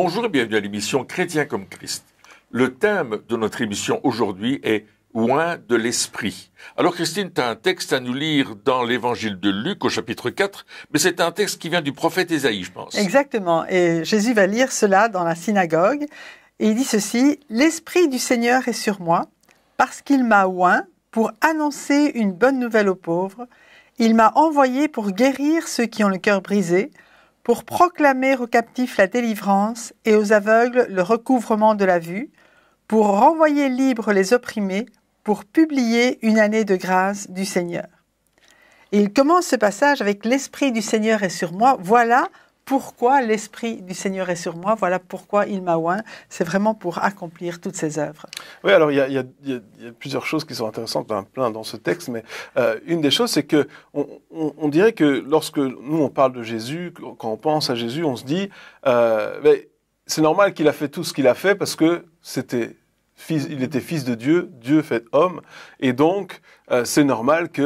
Bonjour et bienvenue à l'émission Chrétien comme Christ. Le thème de notre émission aujourd'hui est « Oint de l'Esprit ». Alors Christine, tu as un texte à nous lire dans l'évangile de Luc au chapitre 4, mais c'est un texte qui vient du prophète Ésaïe, je pense. Exactement, et Jésus va lire cela dans la synagogue, et il dit ceci: « L'Esprit du Seigneur est sur moi, parce qu'il m'a oint pour annoncer une bonne nouvelle aux pauvres. Il m'a envoyé pour guérir ceux qui ont le cœur brisé, pour proclamer aux captifs la délivrance et aux aveugles le recouvrement de la vue, pour renvoyer libres les opprimés, pour publier une année de grâce du Seigneur. » Et il commence ce passage avec « L'Esprit du Seigneur est sur moi ». Voilà pourquoi l'Esprit du Seigneur est sur moi, voilà pourquoi il m'a oint. C'est vraiment pour accomplir toutes ses œuvres. Oui, alors il y a plusieurs choses qui sont intéressantes dans ce texte, mais une des choses, c'est que on dirait que lorsque nous on parle de Jésus, quand on pense à Jésus, on se dit c'est normal qu'il a fait tout ce qu'il a fait parce que il était fils de Dieu, Dieu fait homme, et donc c'est normal qu'il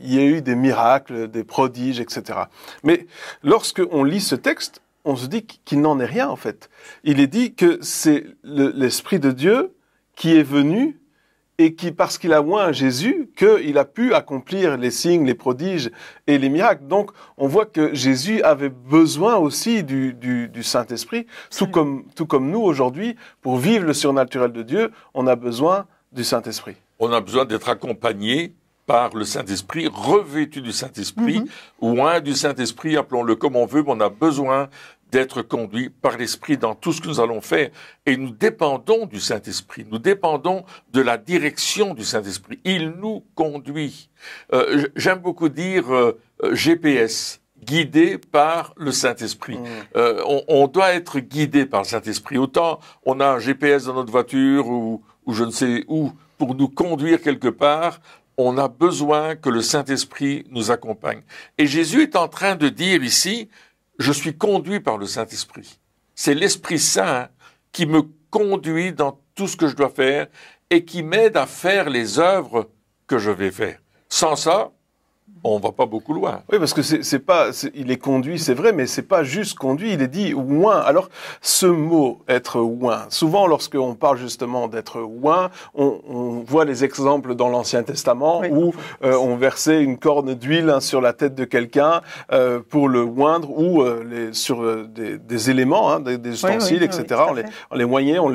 y ait eu des miracles, des prodiges, etc. Mais lorsque on lit ce texte, on se dit qu'il n'en est rien en fait. Il est dit que c'est l'Esprit de Dieu qui est venu et qui, parce qu'il a oint Jésus, qu'il a pu accomplir les signes, les prodiges et les miracles. Donc, on voit que Jésus avait besoin aussi du Saint-Esprit, tout comme nous aujourd'hui, pour vivre le surnaturel de Dieu, on a besoin du Saint-Esprit. On a besoin d'être accompagné par le Saint-Esprit, revêtu du Saint-Esprit, oint du Saint-Esprit, appelons-le comme on veut, mais on a besoin d'être conduit par l'Esprit dans tout ce que nous allons faire. Et nous dépendons du Saint-Esprit, nous dépendons de la direction du Saint-Esprit. Il nous conduit. J'aime beaucoup dire GPS, guidé par le Saint-Esprit. On doit être guidé par le Saint-Esprit. Autant on a un GPS dans notre voiture ou je ne sais où pour nous conduire quelque part, on a besoin que le Saint-Esprit nous accompagne. Et Jésus est en train de dire ici, je suis conduit par le Saint-Esprit. C'est l'Esprit Saint qui me conduit dans tout ce que je dois faire et qui m'aide à faire les œuvres que je vais faire. Sans ça, on va pas beaucoup loin. Oui, parce que il est conduit, c'est vrai, mais c'est pas juste conduit, il est dit oint. Alors, ce mot, être oint, souvent lorsqu'on parle justement d'être oint, on voit les exemples dans l'Ancien Testament où on versait une corne d'huile sur la tête de quelqu'un pour le oindre ou sur des éléments, des ustensiles, etc. On les moignait, on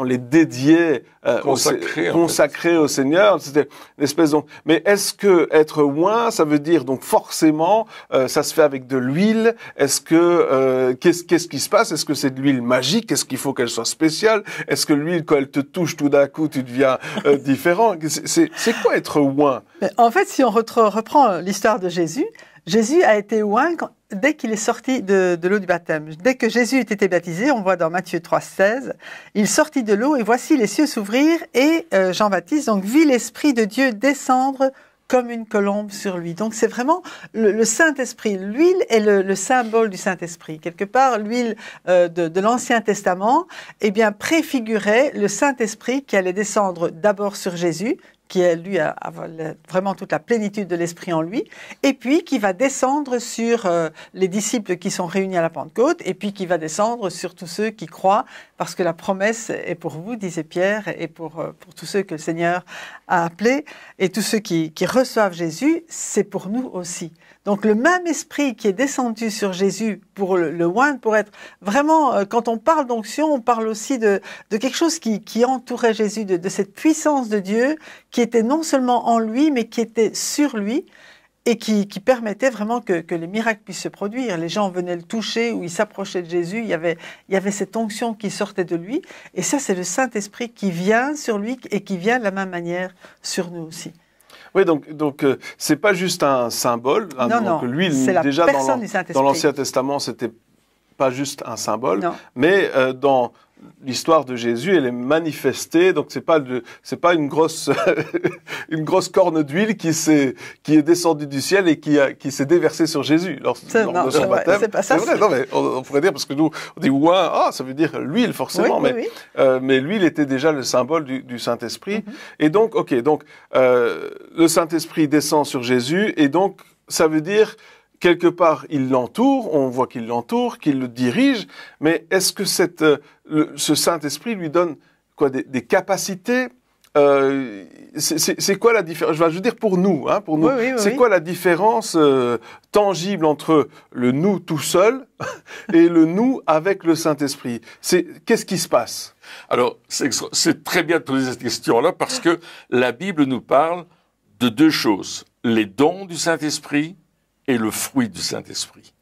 les dédiait consacrés au Seigneur. C'était une espèce de... Mais est-ce que être oint, ça veut dire donc forcément, ça se fait avec de l'huile. Est-ce que qu'est-ce qui se passe? Est-ce que c'est de l'huile magique? Est-ce qu'il faut qu'elle soit spéciale? Est-ce que l'huile, quand elle te touche, tout d'un coup, tu deviens différent? C'est quoi être oint? En fait, si on reprend l'histoire de Jésus, Jésus a été oint dès qu'il est sorti de l'eau du baptême. Dès que Jésus ait été baptisé, on voit dans Matthieu 3,16, il sortit de l'eau et voici les cieux s'ouvrir et Jean-Baptiste donc vit l'Esprit de Dieu descendre comme une colombe sur lui. Donc c'est vraiment le Saint-Esprit. L'huile est le symbole du Saint-Esprit. Quelque part, l'huile de l'Ancien Testament préfigurait le Saint-Esprit qui allait descendre d'abord sur Jésus, qui lui a vraiment toute la plénitude de l'Esprit en lui, et puis qui va descendre sur les disciples qui sont réunis à la Pentecôte, et puis qui va descendre sur tous ceux qui croient, parce que la promesse est pour vous, disait Pierre, et pour tous ceux que le Seigneur a appelés, et tous ceux qui reçoivent Jésus, c'est pour nous aussi. Donc le même esprit qui est descendu sur Jésus pour le oindre, pour être vraiment, quand on parle d'onction, on parle aussi de quelque chose qui entourait Jésus, de cette puissance de Dieu qui était non seulement en lui, mais qui était sur lui et qui permettait vraiment que les miracles puissent se produire. Les gens venaient le toucher ou ils s'approchaient de Jésus, il y avait cette onction qui sortait de lui. Et ça, c'est le Saint-Esprit qui vient sur lui et qui vient de la même manière sur nous aussi. Oui, donc c'est pas juste un symbole. Non, l'huile, c'est la déjà personne du Saint-Esprit. Dans l'Ancien Testament, c'était pas juste un symbole, mais dans l'histoire de Jésus, elle est manifestée. Donc c'est pas une grosse corne d'huile qui est descendue du ciel et qui s'est déversée sur Jésus lors de son baptême. C'est pas ça. C'est vrai, non, mais on pourrait dire, parce que nous on dit ouin, ça veut dire l'huile forcément, mais l'huile était déjà le symbole du Saint-Esprit. Et donc le Saint-Esprit descend sur Jésus et donc ça veut dire quelque part, il l'entoure, on voit qu'il l'entoure, qu'il le dirige, mais est-ce que ce Saint-Esprit lui donne quoi, des capacités? C'est quoi la différence? Je veux dire pour nous, c'est quoi la différence tangible entre le nous tout seul et le nous avec le Saint-Esprit? Qu'est-ce qui se passe? Alors, c'est très bien de poser cette question-là parce que la Bible nous parle de deux choses, les dons du Saint-Esprit et le fruit du Saint-Esprit.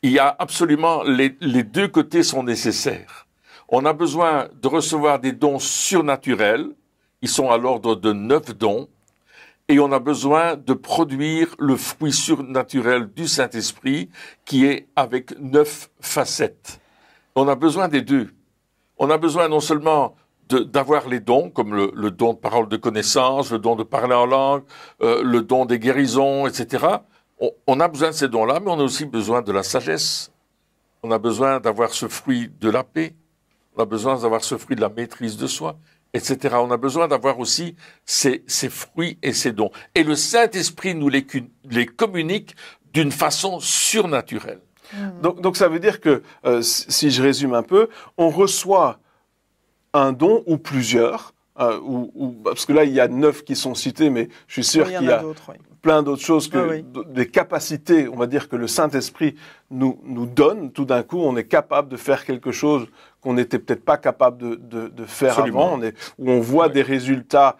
Il y a absolument, les deux côtés sont nécessaires. On a besoin de recevoir des dons surnaturels, ils sont à l'ordre de 9 dons, et on a besoin de produire le fruit surnaturel du Saint-Esprit qui est avec 9 facettes. On a besoin des deux. On a besoin non seulement d'avoir les dons, comme le don de parole de connaissance, le don de parler en langue, le don des guérisons, etc. On a besoin de ces dons-là, mais on a aussi besoin de la sagesse. On a besoin d'avoir ce fruit de la paix. On a besoin d'avoir ce fruit de la maîtrise de soi, etc. On a besoin d'avoir aussi ces fruits et ces dons. Et le Saint-Esprit nous les communique d'une façon surnaturelle. Donc ça veut dire que, si je résume un peu, on reçoit un don ou plusieurs, parce que là, il y a 9 qui sont cités, mais je suis sûr qu'il y a plein d'autres choses, des capacités, on va dire, que le Saint-Esprit nous donne. Tout d'un coup, on est capable de faire quelque chose qu'on n'était peut-être pas capable de faire avant, où on voit des résultats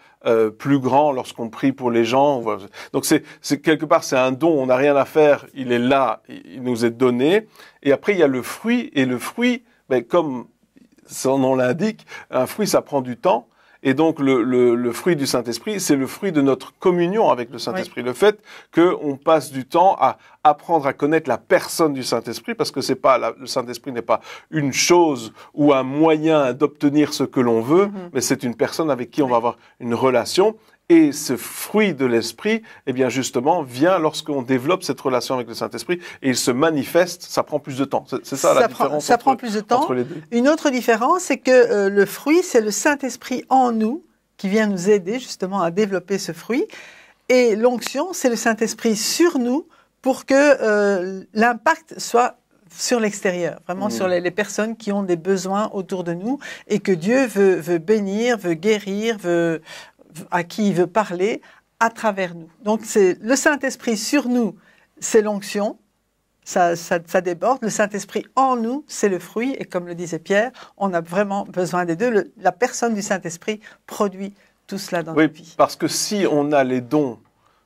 plus grands lorsqu'on prie pour les gens. Donc quelque part, c'est un don, on n'a rien à faire, il est là, il nous est donné. Et après, il y a le fruit, et le fruit, comme son nom l'indique, un fruit, ça prend du temps. Et donc, le fruit du Saint-Esprit, c'est le fruit de notre communion avec le Saint-Esprit. Oui. Le fait qu'on passe du temps à apprendre à connaître la personne du Saint-Esprit, parce que le Saint-Esprit n'est pas une chose ou un moyen d'obtenir ce que l'on veut, mais c'est une personne avec qui on va avoir une relation. Et ce fruit de l'Esprit, eh bien justement, vient lorsqu'on développe cette relation avec le Saint-Esprit et il se manifeste, ça prend plus de temps. C'est ça la différence entre les deux. Une autre différence, c'est que le fruit, c'est le Saint-Esprit en nous qui vient nous aider justement à développer ce fruit. Et l'onction, c'est le Saint-Esprit sur nous pour que l'impact soit sur l'extérieur, vraiment sur les personnes qui ont des besoins autour de nous et que Dieu veut bénir, veut guérir, à qui il veut parler à travers nous. Donc, c'est le Saint-Esprit sur nous, c'est l'onction, ça déborde. Le Saint-Esprit en nous, c'est le fruit. Et comme le disait Pierre, on a vraiment besoin des deux. La personne du Saint-Esprit produit tout cela dans notre vie. Parce que si on a les dons,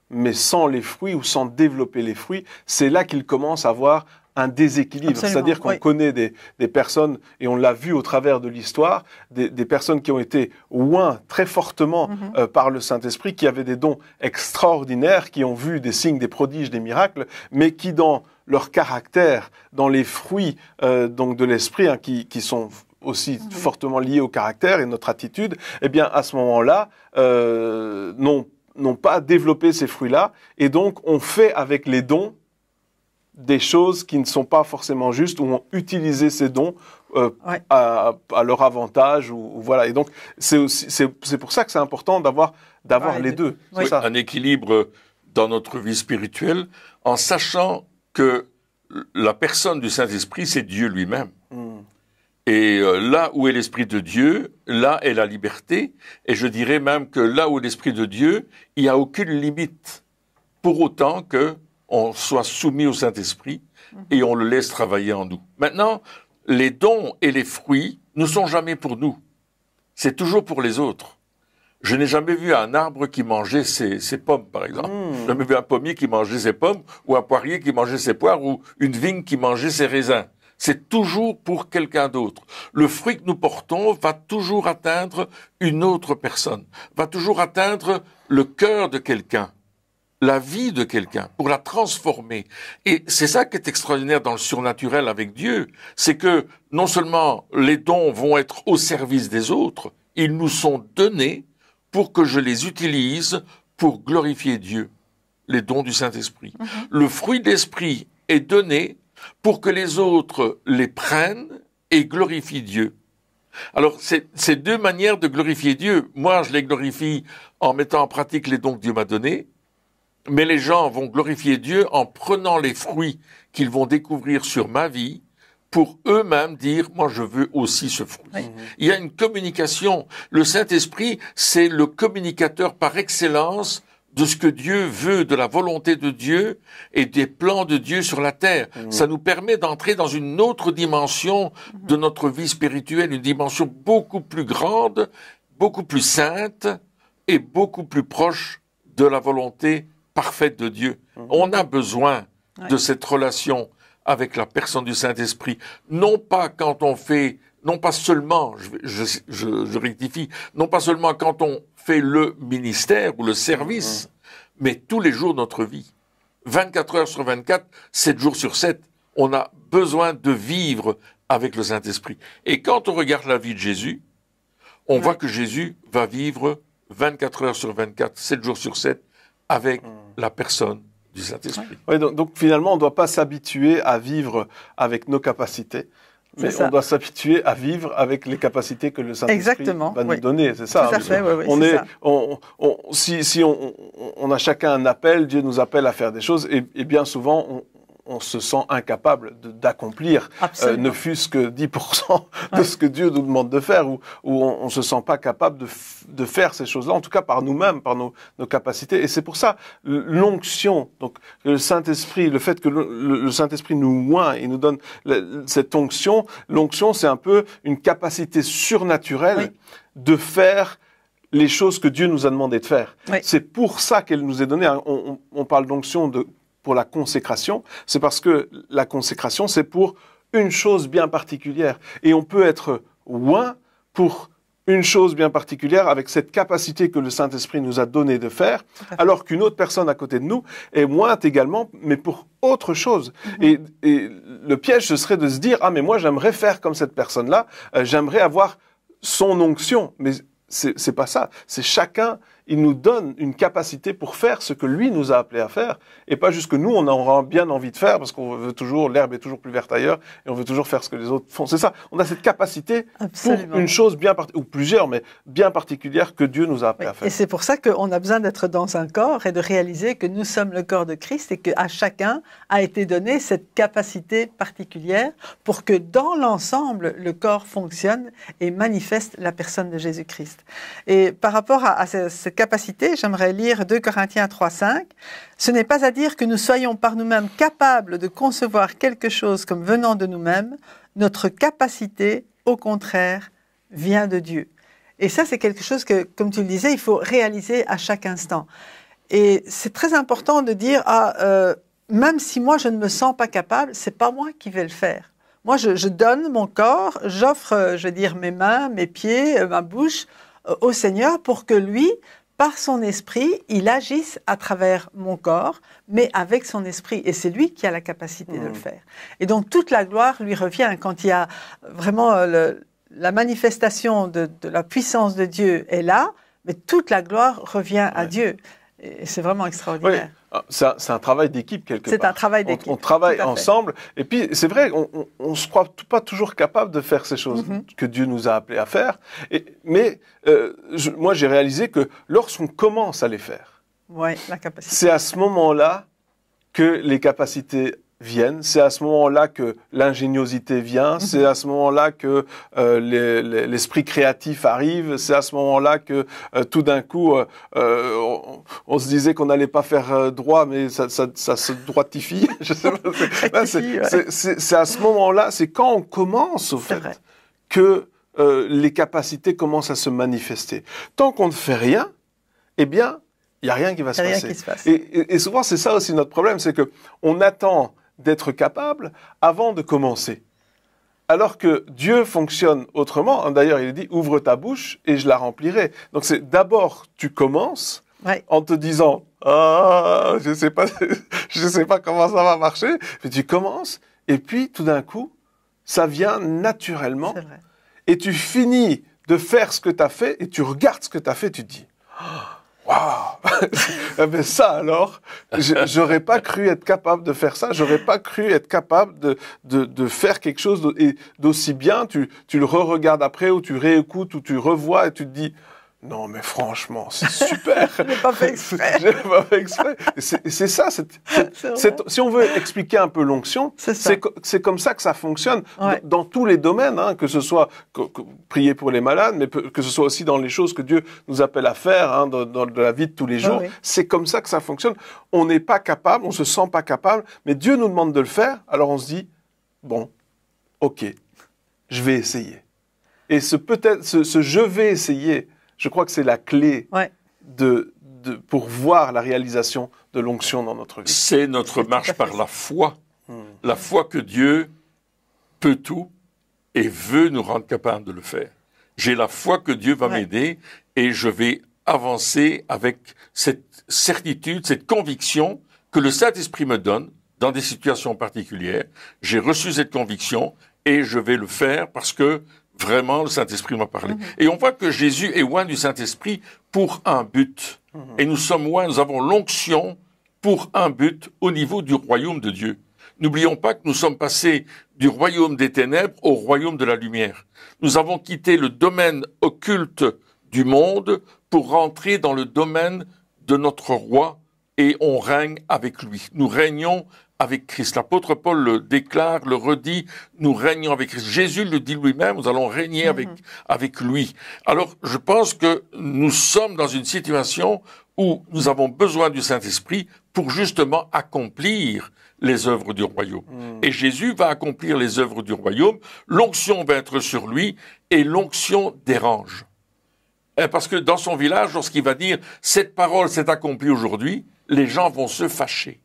mais sans les fruits ou sans développer les fruits, c'est là qu'il commence à avoir un déséquilibre. C'est-à-dire qu'on connaît des personnes, et on l'a vu au travers de l'histoire, des personnes qui ont été ointes très fortement par le Saint-Esprit, qui avaient des dons extraordinaires, qui ont vu des signes, des prodiges, des miracles, mais qui dans leur caractère, dans les fruits donc de l'Esprit, qui sont aussi fortement liés au caractère et notre attitude, eh bien à ce moment-là, n'ont pas développé ces fruits-là, et donc on fait avec les dons des choses qui ne sont pas forcément justes, ou ont utilisé ces dons à leur avantage, ou voilà. Et donc c'est pour ça que c'est important d'avoir les deux. Oui, un équilibre dans notre vie spirituelle, en sachant que la personne du Saint-Esprit, c'est Dieu lui-même. Et là où est l'Esprit de Dieu, là est la liberté. Et je dirais même que là où est l'Esprit de Dieu, il n'y a aucune limite, pour autant que on soit soumis au Saint-Esprit et on le laisse travailler en nous. Maintenant, les dons et les fruits ne sont jamais pour nous. C'est toujours pour les autres. Je n'ai jamais vu un arbre qui mangeait ses pommes, par exemple. Je n'ai jamais vu un pommier qui mangeait ses pommes, ou un poirier qui mangeait ses poires, ou une vigne qui mangeait ses raisins. C'est toujours pour quelqu'un d'autre. Le fruit que nous portons va toujours atteindre une autre personne, va toujours atteindre le cœur de quelqu'un, la vie de quelqu'un, pour la transformer. Et c'est ça qui est extraordinaire dans le surnaturel avec Dieu, c'est que non seulement les dons vont être au service des autres, ils nous sont donnés pour que je les utilise pour glorifier Dieu, les dons du Saint-Esprit. Le fruit de l'Esprit est donné pour que les autres les prennent et glorifient Dieu. Alors, c'est deux manières de glorifier Dieu. Moi, je les glorifie en mettant en pratique les dons que Dieu m'a donnés, mais les gens vont glorifier Dieu en prenant les fruits qu'ils vont découvrir sur ma vie pour eux-mêmes dire, moi je veux aussi ce fruit. Oui. Il y a une communication. Le Saint-Esprit, c'est le communicateur par excellence de ce que Dieu veut, de la volonté de Dieu et des plans de Dieu sur la terre. Ça nous permet d'entrer dans une autre dimension de notre vie spirituelle, une dimension beaucoup plus grande, beaucoup plus sainte et beaucoup plus proche de la volonté parfaite de Dieu. On a besoin de cette relation avec la personne du Saint-Esprit. Non pas quand on fait, non pas seulement, je rectifie, non pas seulement quand on fait le ministère ou le service, mais tous les jours de notre vie. 24 heures sur 24, 7 jours sur 7, on a besoin de vivre avec le Saint-Esprit. Et quand on regarde la vie de Jésus, on voit que Jésus va vivre 24 heures sur 24, 7 jours sur 7, avec la personne du Saint-Esprit. Oui, donc finalement, on ne doit pas s'habituer à vivre avec nos capacités, mais on doit s'habituer à vivre avec les capacités que le Saint-Esprit va nous donner. C'est ça. Tout à fait, Si on a chacun un appel, Dieu nous appelle à faire des choses, et bien souvent, on se sent incapable d'accomplir, ne fût-ce que 10% de ce que Dieu nous demande de faire, ou on ne se sent pas capable de faire ces choses-là, en tout cas par nous-mêmes, par nos capacités. Et c'est pour ça, l'onction, donc le Saint-Esprit, le fait que le Saint-Esprit nous oint et nous donne cette onction, l'onction c'est un peu une capacité surnaturelle de faire les choses que Dieu nous a demandé de faire. C'est pour ça qu'elle nous est donnée. On parle d'onction pour la consécration, c'est parce que la consécration, c'est pour une chose bien particulière. Et on peut être oint pour une chose bien particulière avec cette capacité que le Saint-Esprit nous a donnée de faire, alors qu'une autre personne à côté de nous est ointe également, mais pour autre chose. Et le piège, ce serait de se dire, ah, mais moi, j'aimerais faire comme cette personne-là, j'aimerais avoir son onction. Mais c'est pas ça. C'est chacun, il nous donne une capacité pour faire ce que lui nous a appelé à faire, et pas juste que nous, on aura bien envie de faire, parce qu'on veut toujours, l'herbe est toujours plus verte ailleurs, et on veut toujours faire ce que les autres font. C'est ça. On a cette capacité pour une chose bien ou plusieurs, mais bien particulière que Dieu nous a appelé à faire. Et c'est pour ça qu'on a besoin d'être dans un corps et de réaliser que nous sommes le corps de Christ et qu'à chacun a été donné cette capacité particulière pour que dans l'ensemble, le corps fonctionne et manifeste la personne de Jésus-Christ. Et par rapport à cette capacité, j'aimerais lire 2 Corinthiens 3:5. Ce n'est pas à dire que nous soyons par nous-mêmes capables de concevoir quelque chose comme venant de nous-mêmes. Notre capacité, au contraire, vient de Dieu. Et ça, c'est quelque chose que, comme tu le disais, il faut réaliser à chaque instant. Et c'est très important de dire, même si moi je ne me sens pas capable, c'est pas moi qui vais le faire. Moi, je donne mon corps, j'offre, je veux dire, mes mains, mes pieds, ma bouche au Seigneur pour que lui, par son esprit, il agisse à travers mon corps, mais avec son esprit. Et c'est lui qui a la capacité de le faire. Et donc, toute la gloire lui revient quand il y a vraiment la manifestation de la puissance de Dieu est là, mais toute la gloire revient à Dieu. Et c'est vraiment extraordinaire. Oui. C'est un travail d'équipe quelque part. C'est un travail d'équipe. On travaille ensemble. Et puis, c'est vrai, on ne se croit pas toujours capable de faire ces choses que Dieu nous a appelés à faire. Mais moi, j'ai réalisé que lorsqu'on commence à les faire, la capacité. C'est à ce moment-là que les capacités viennent, c'est à ce moment-là que l'ingéniosité vient, c'est à ce moment-là que l'esprit créatif arrive, c'est à ce moment-là que tout d'un coup on se disait qu'on n'allait pas faire droit, mais ça se droitifie. Je sais pas, c'est à ce moment-là, c'est quand on commence au fait que les capacités commencent à se manifester. Tant qu'on ne fait rien, eh bien, il n'y a rien qui va se passer. Et souvent, c'est ça aussi notre problème, c'est que on attend d'être capable avant de commencer. Alors que Dieu fonctionne autrement. D'ailleurs, il dit « Ouvre ta bouche et je la remplirai ». Donc c'est d'abord, tu commences en te disant « Ah, je sais pas comment ça va marcher ». Puis tu commences et puis tout d'un coup, ça vient naturellement. Et tu finis de faire ce que tu as fait et tu regardes ce que tu as fait, tu te dis « Waouh !» Mais ça alors, j'aurais pas cru être capable de faire ça, j'aurais pas cru être capable de faire quelque chose d'aussi bien. Tu le re-regardes après, ou tu réécoutes, ou tu revois, et tu te dis, non, mais franchement, c'est super. Je n'ai pas fait exprès. Je n'ai pas fait exprès. C'est ça, si on veut expliquer un peu l'onction, c'est comme ça que ça fonctionne dans tous les domaines, hein, que ce soit prier pour les malades, mais que ce soit aussi dans les choses que Dieu nous appelle à faire, hein, dans la vie de tous les jours. C'est comme ça que ça fonctionne. On n'est pas capable, on se sent pas capable, mais Dieu nous demande de le faire, alors on se dit, bon, ok, je vais essayer. Et ce je vais essayer, je crois que c'est la clé pour voir la réalisation de l'onction dans notre vie. C'est notre marche par la foi. La foi que Dieu peut tout et veut nous rendre capables de le faire. J'ai la foi que Dieu va m'aider et je vais avancer avec cette certitude, cette conviction que le Saint-Esprit me donne dans des situations particulières. J'ai reçu cette conviction et je vais le faire parce que vraiment, le Saint-Esprit m'a parlé. Et on voit que Jésus est oint du Saint-Esprit pour un but. Et nous sommes oints, nous avons l'onction pour un but au niveau du royaume de Dieu. N'oublions pas que nous sommes passés du royaume des ténèbres au royaume de la lumière. Nous avons quitté le domaine occulte du monde pour rentrer dans le domaine de notre roi et on règne avec lui. Nous régnons avec Christ. L'apôtre Paul le déclare, le redit, nous régnons avec Christ. Jésus le dit lui-même, nous allons régner avec lui. Alors, je pense que nous sommes dans une situation où nous avons besoin du Saint-Esprit pour justement accomplir les œuvres du royaume. Et Jésus va accomplir les œuvres du royaume, l'onction va être sur lui, et l'onction dérange. Parce que dans son village, lorsqu'il va dire « cette parole s'est accomplie aujourd'hui », les gens vont se fâcher.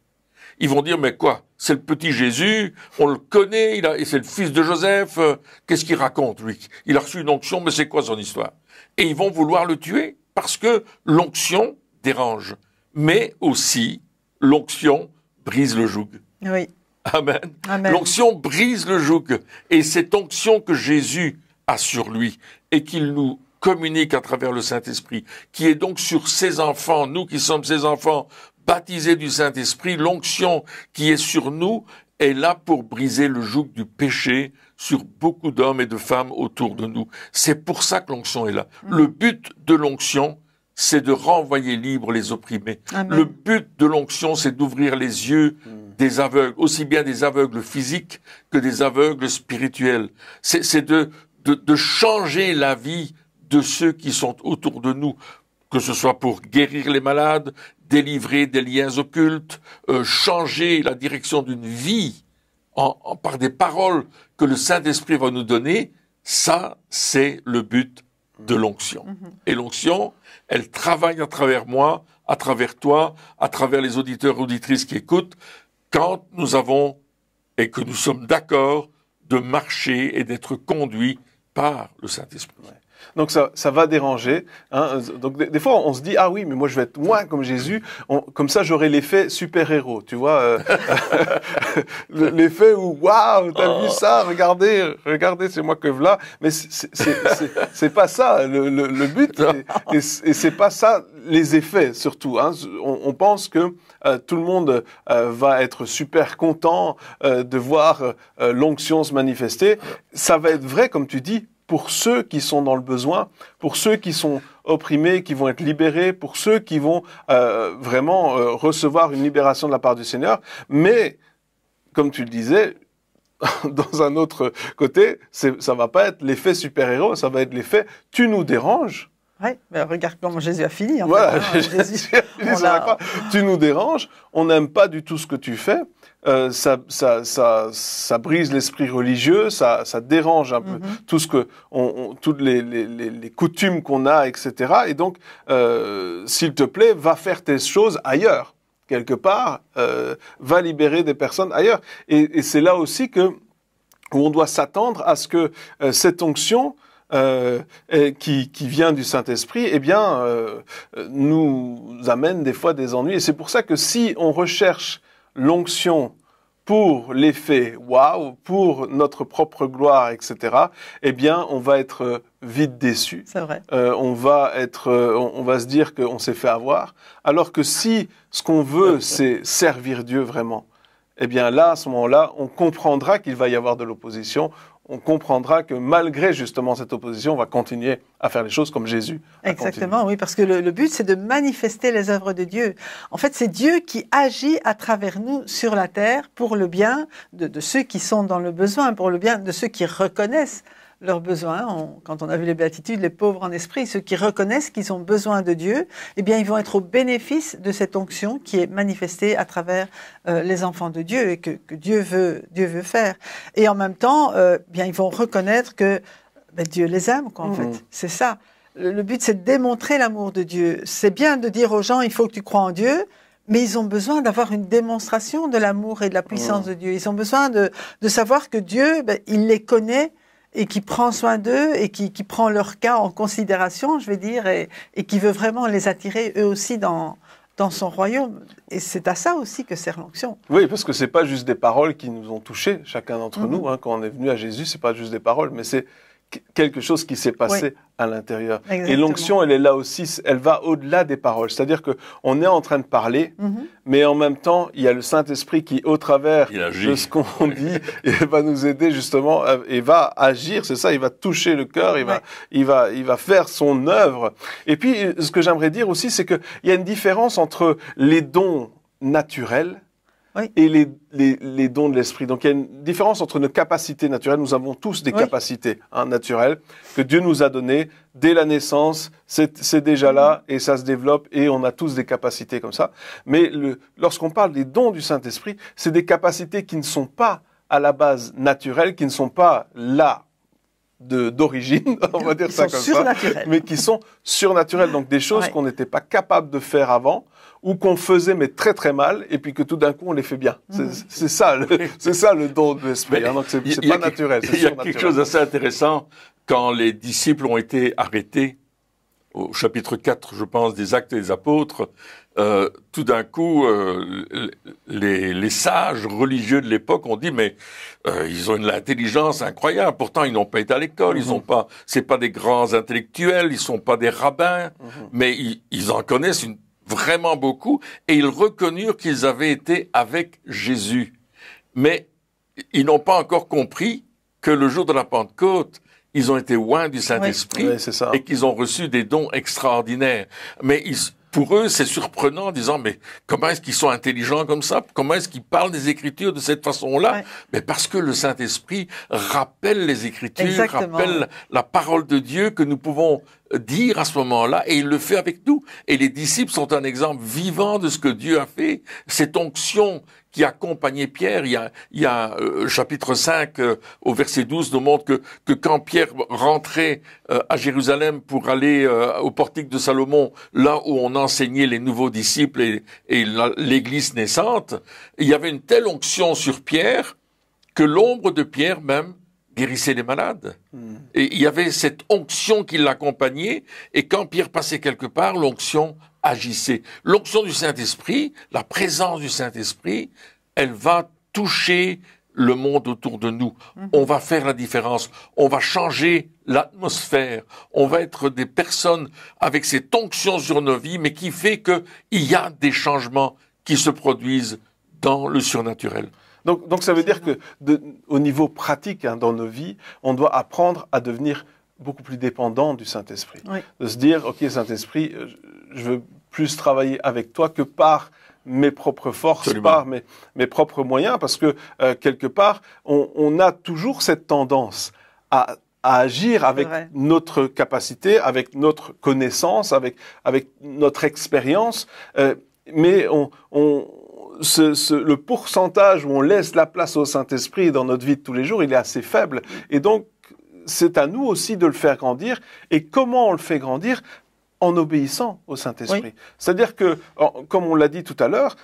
Ils vont dire, mais quoi, c'est le petit Jésus, on le connaît, c'est le fils de Joseph, qu'est-ce qu'il raconte, lui? Il a reçu une onction, mais c'est quoi son histoire? Et ils vont vouloir le tuer, parce que l'onction dérange. Mais aussi, l'onction brise le joug. Oui. Amen. L'onction brise le joug. Et cette onction que Jésus a sur lui, et qu'il nous communique à travers le Saint-Esprit, qui est donc sur ses enfants, nous qui sommes ses enfants, baptisés du Saint-Esprit, l'onction qui est sur nous est là pour briser le joug du péché sur beaucoup d'hommes et de femmes autour de nous. C'est pour ça que l'onction est là. Le but de l'onction, c'est de renvoyer libres les opprimés. Amen. Le but de l'onction, c'est d'ouvrir les yeux des aveugles, aussi bien des aveugles physiques que des aveugles spirituels. C'est de changer la vie de ceux qui sont autour de nous, que ce soit pour guérir les malades, délivrer des liens occultes, changer la direction d'une vie par des paroles que le Saint-Esprit va nous donner, ça, c'est le but de l'onction. Et l'onction, elle travaille à travers moi, à travers toi, à travers les auditeurs et auditrices qui écoutent, quand nous avons, et que nous sommes d'accord, de marcher et d'être conduits par le Saint-Esprit. Ouais. Donc ça va déranger. Hein. Donc des fois on se dit ah oui mais moi je vais être moins comme Jésus, comme ça j'aurai l'effet super-héros, tu vois, l'effet où waouh t'as vu ça, regardez c'est moi que voilà. Mais c'est pas ça le but et c'est pas ça les effets surtout. Hein. On pense que tout le monde va être super content de voir l'onction se manifester. Ça va être vrai comme tu dis. Pour ceux qui sont dans le besoin, pour ceux qui sont opprimés, qui vont être libérés, pour ceux qui vont vraiment recevoir une libération de la part du Seigneur. Mais, comme tu le disais, dans un autre côté, ça va pas être l'effet super-héros, ça va être l'effet « tu nous déranges ». Oui, mais regarde comment Jésus a fini. Voilà, tu nous déranges, on n'aime pas du tout ce que tu fais. Ça brise l'esprit religieux, ça dérange un peu tout ce que toutes les coutumes qu'on a, etc. Et donc, s'il te plaît, va faire tes choses ailleurs, quelque part, va libérer des personnes ailleurs. Et c'est là aussi où on doit s'attendre à ce que cette onction qui vient du Saint-Esprit, eh bien, nous amène des fois des ennuis. Et c'est pour ça que si on recherche l'onction pour l'effet waouh, pour notre propre gloire, etc., eh bien, on va être vite déçu. C'est vrai. On va se dire qu'on s'est fait avoir. Alors que si ce qu'on veut, c'est servir Dieu vraiment, eh bien là, à ce moment-là, on comprendra qu'il va y avoir de l'opposition, on comprendra que malgré justement cette opposition, on va continuer à faire les choses comme Jésus a Exactement, continué. oui, parce que le but, c'est de manifester les œuvres de Dieu. En fait, c'est Dieu qui agit à travers nous sur la terre pour le bien de ceux qui sont dans le besoin, pour le bien de ceux qui reconnaissent leurs besoins. Quand on a vu les béatitudes, les pauvres en esprit, ceux qui reconnaissent qu'ils ont besoin de Dieu, eh bien, ils vont être au bénéfice de cette onction qui est manifestée à travers les enfants de Dieu et que Dieu veut faire. Et en même temps, bien, ils vont reconnaître que Dieu les aime, quoi, en fait. C'est ça. Le but, c'est de démontrer l'amour de Dieu. C'est bien de dire aux gens, il faut que tu crois en Dieu, mais ils ont besoin d'avoir une démonstration de l'amour et de la puissance de Dieu. Ils ont besoin de savoir que Dieu, il les connaît et qui prend soin d'eux et qui prend leur cas en considération, je vais dire, et qui veut vraiment les attirer eux aussi dans son royaume. Et c'est à ça aussi que sert l'onction. Oui, parce que c'est pas juste des paroles qui nous ont touchés, chacun d'entre nous. Hein, quand on est venu à Jésus, c'est pas juste des paroles, mais c'est quelque chose qui s'est passé à l'intérieur. Exactement. Et l'onction, elle est là aussi, elle va au-delà des paroles. C'est-à-dire que on est en train de parler, mais en même temps, il y a le Saint-Esprit qui, au travers de ce qu'on dit, il va nous aider justement et va agir. C'est ça, il va toucher le cœur, il va faire son œuvre. Et puis, ce que j'aimerais dire aussi, c'est qu'il y a une différence entre les dons naturels et les dons de l'esprit. Donc il y a une différence entre nos capacités naturelles. Nous avons tous des capacités naturelles que Dieu nous a données dès la naissance. C'est déjà là et ça se développe et on a tous des capacités comme ça. Mais lorsqu'on parle des dons du Saint-Esprit, c'est des capacités qui ne sont pas à la base naturelles, qui ne sont pas là d'origine, on va dire ça comme ça, mais qui sont surnaturelles. Donc des choses qu'on n'était pas capable de faire avant, ou qu'on faisait mais très très mal, et puis que tout d'un coup on les fait bien. C'est ça le don de l'esprit. Hein, donc c'est pas naturel, c'est surnaturel. Il y a quelque chose d'assez intéressant quand les disciples ont été arrêtés au chapitre 4, je pense, des Actes des Apôtres. Tout d'un coup, les sages religieux de l'époque ont dit mais ils ont une intelligence incroyable. Pourtant, ils n'ont pas été à l'école, ils ont pas. C'est pas des grands intellectuels, ils sont pas des rabbins, mais ils en connaissent vraiment beaucoup, et ils reconnurent qu'ils avaient été avec Jésus. Mais ils n'ont pas encore compris que le jour de la Pentecôte, ils ont été oints du Saint-Esprit et qu'ils ont reçu des dons extraordinaires. Mais pour eux, c'est surprenant en disant, mais comment est-ce qu'ils sont intelligents comme ça? Comment est-ce qu'ils parlent des Écritures de cette façon-là? Mais parce que le Saint-Esprit rappelle les Écritures, rappelle la parole de Dieu que nous pouvons dire à ce moment-là, et il le fait avec nous. Et les disciples sont un exemple vivant de ce que Dieu a fait. Cette onction qui accompagnait Pierre, il y a chapitre 5 au verset 12 nous montre que quand Pierre rentrait à Jérusalem pour aller au portique de Salomon, là où on enseignait les nouveaux disciples et l'église naissante, il y avait une telle onction sur Pierre que l'ombre de Pierre même guérissait les malades. Et il y avait cette onction qui l'accompagnait, et quand Pierre passait quelque part, l'onction agissait. L'onction du Saint-Esprit, la présence du Saint-Esprit, elle va toucher le monde autour de nous. On va faire la différence. On va changer l'atmosphère. On va être des personnes avec cette onction sur nos vies, mais qui fait qu'il y a des changements qui se produisent dans le surnaturel. Donc ça veut dire que au niveau pratique dans nos vies, on doit apprendre à devenir beaucoup plus dépendant du Saint-Esprit. De se dire, ok Saint-Esprit, je veux plus travailler avec toi que par mes propres forces, par mes propres moyens, parce que quelque part, on a toujours cette tendance à agir avec notre capacité, avec notre connaissance, avec notre expérience, mais le pourcentage où on laisse la place au Saint-Esprit dans notre vie de tous les jours, il est assez faible. Et donc, c'est à nous aussi de le faire grandir. Et comment on le fait grandir? En obéissant au Saint-Esprit. C'est-à-dire que, comme on l'a dit tout à l'heure,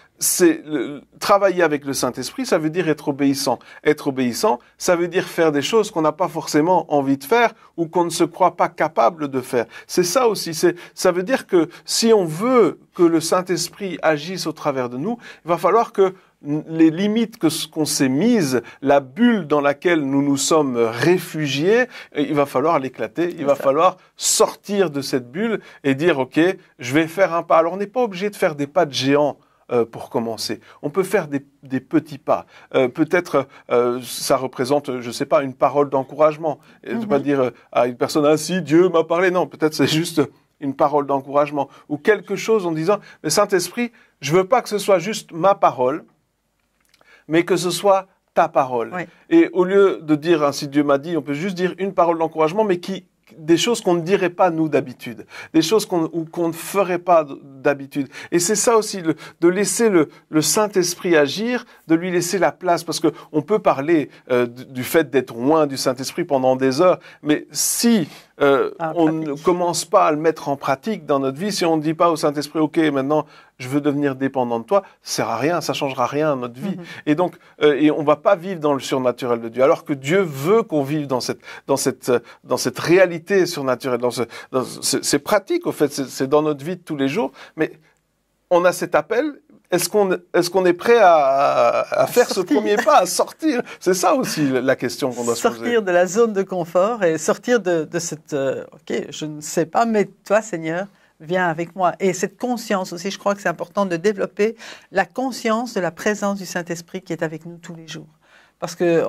travailler avec le Saint-Esprit, ça veut dire être obéissant. Être obéissant, ça veut dire faire des choses qu'on n'a pas forcément envie de faire ou qu'on ne se croit pas capable de faire. C'est ça aussi. Ça veut dire que si on veut que le Saint-Esprit agisse au travers de nous, il va falloir que les limites qu'on s'est mises, la bulle dans laquelle nous nous sommes réfugiés, il va falloir l'éclater, il va falloir sortir de cette bulle et dire, ok, je vais faire un pas. Alors on n'est pas obligé de faire des pas de géant pour commencer. On peut faire des petits pas. Peut-être ça représente, je sais pas, une parole d'encouragement. Et de pas dire à une personne, ah si, Dieu m'a parlé. Non, peut-être c'est juste une parole d'encouragement. Ou quelque chose en disant, mais Saint-Esprit, je veux pas que ce soit juste ma parole, mais que ce soit ta parole. Oui. Et au lieu de dire ainsi Dieu m'a dit, on peut juste dire une parole d'encouragement, mais des choses qu'on ne dirait pas nous d'habitude, des choses qu'on ne ferait pas d'habitude. Et c'est ça aussi, de laisser le Saint-Esprit agir, de lui laisser la place, parce que on peut parler du fait d'être loin du Saint-Esprit pendant des heures, mais si on ne commence pas à le mettre en pratique dans notre vie, si on ne dit pas au Saint-Esprit, ok, maintenant je veux devenir dépendant de toi, ça sert à rien, ça changera rien à notre vie. Et donc, et on va pas vivre dans le surnaturel de Dieu, alors que Dieu veut qu'on vive dans cette réalité surnaturelle, c'est pratique au fait, c'est dans notre vie de tous les jours, mais on a cet appel. Est-ce qu'on est prêt à faire ce premier pas, à sortir? C'est ça aussi la question qu'on doit se poser. Sortir de la zone de confort et sortir de cette ok, je ne sais pas, mais toi, Seigneur, viens avec moi. Et cette conscience aussi, je crois que c'est important de développer la conscience de la présence du Saint-Esprit qui est avec nous tous les jours. Parce que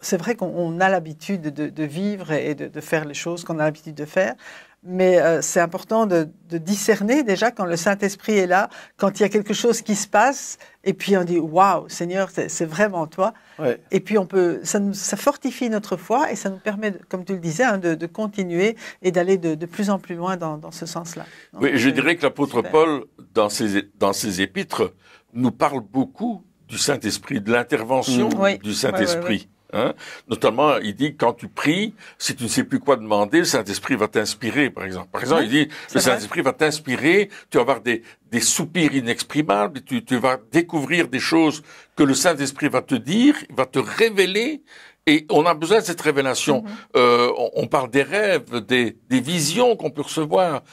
c'est vrai qu'on a l'habitude de vivre et de faire les choses qu'on a l'habitude de faire, mais c'est important de discerner déjà quand le Saint-Esprit est là, quand il y a quelque chose qui se passe, et puis on dit « Waouh, Seigneur, c'est vraiment toi ouais. ». Et puis ça fortifie notre foi et ça nous permet, comme tu le disais, de continuer et d'aller de plus en plus loin dans ce sens-là. Donc, oui, je dirais que l'apôtre Paul, dans ses épîtres, nous parle beaucoup du Saint-Esprit, de l'intervention du Saint-Esprit. Hein? Notamment, il dit quand tu pries, si tu ne sais plus quoi demander, le Saint-Esprit va t'inspirer, par exemple. Par exemple, il dit le Saint-Esprit va t'inspirer, tu vas avoir des soupirs inexprimables, tu vas découvrir des choses que le Saint-Esprit va te dire, va te révéler, et on a besoin de cette révélation. On parle des rêves, des visions qu'on peut recevoir.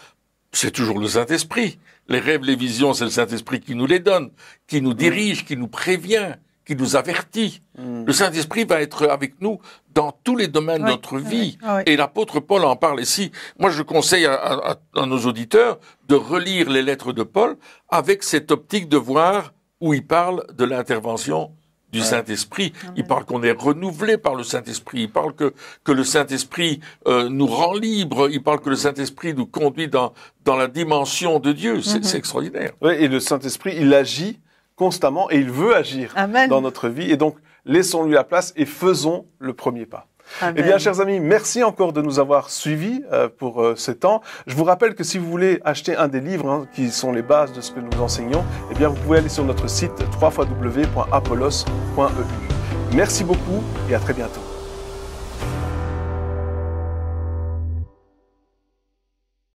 C'est toujours le Saint-Esprit. Les rêves, les visions, c'est le Saint-Esprit qui nous les donne, qui nous dirige, qui nous prévient, qui nous avertit. Le Saint-Esprit va être avec nous dans tous les domaines de notre vie. Et l'apôtre Paul en parle ici. Moi, je conseille à nos auditeurs de relire les lettres de Paul avec cette optique de voir où il parle de l'intervention du Saint-Esprit. Il parle qu'on est renouvelé par le Saint-Esprit. Il parle que le Saint-Esprit nous rend libres. Il parle que le Saint-Esprit nous conduit dans la dimension de Dieu. C'est extraordinaire. Oui, et le Saint-Esprit, il agit constamment et il veut agir dans notre vie. Et donc, laissons-lui la place et faisons le premier pas. Amen. Eh bien, chers amis, merci encore de nous avoir suivis pour ce temps. Je vous rappelle que si vous voulez acheter un des livres qui sont les bases de ce que nous enseignons, eh bien, vous pouvez aller sur notre site www.apollos.eu. Merci beaucoup et à très bientôt.